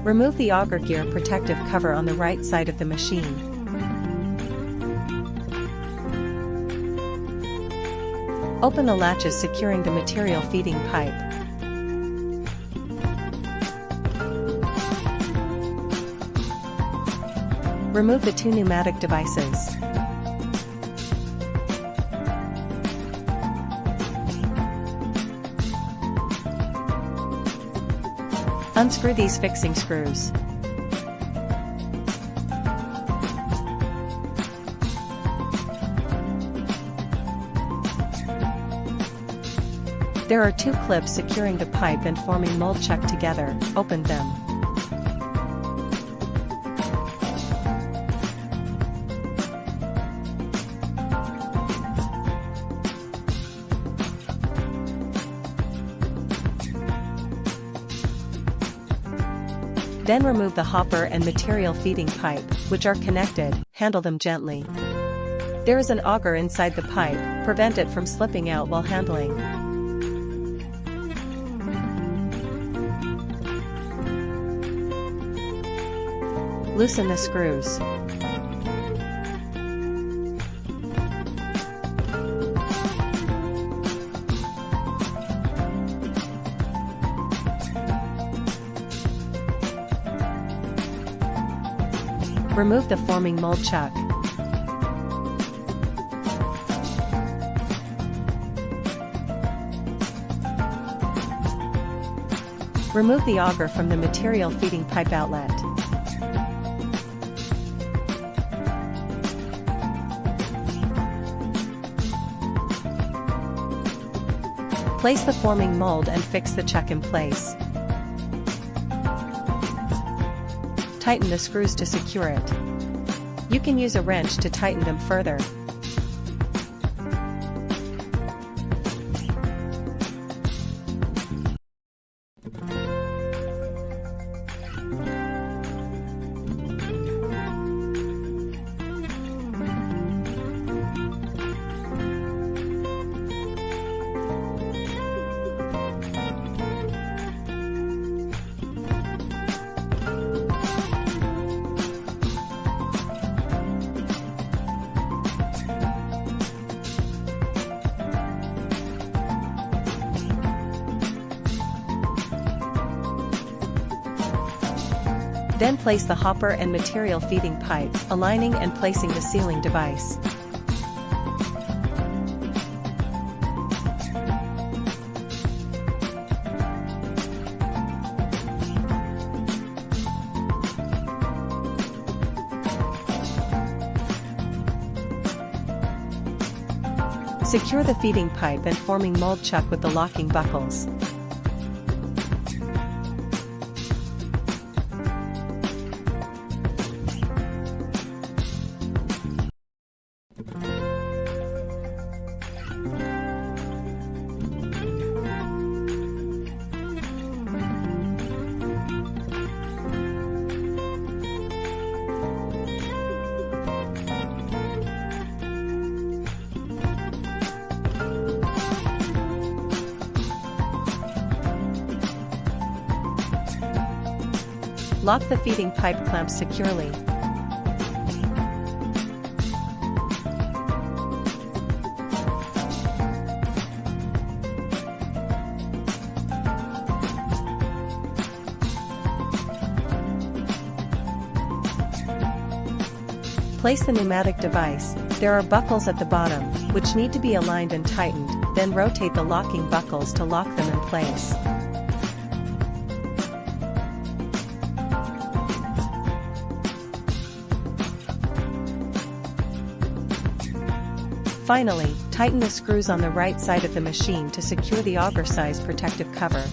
Remove the auger gear protective cover on the right side of the machine. Open the latches securing the material feeding pipe. Remove the 2 pneumatic devices. Unscrew these fixing screws. There are 2 clips securing the pipe and forming mold chuck together. Open them. Then remove the hopper and material feeding pipe, which are connected. Handle them gently. There is an auger inside the pipe. Prevent it from slipping out while handling. Loosen the screws. Remove the forming mold chuck. Remove the auger from the material feeding pipe outlet. Place the forming mold and fix the chuck in place. Tighten the screws to secure it. You can use a wrench to tighten them further. Then place the hopper and material feeding pipe, aligning and placing the sealing device. Secure the feeding pipe and forming mold chuck with the locking buckles. Lock the feeding pipe clamps securely. Place the pneumatic device. There are buckles at the bottom, which need to be aligned and tightened, then rotate the locking buckles to lock them in place. Finally, tighten the screws on the right side of the machine to secure the auger size protective cover.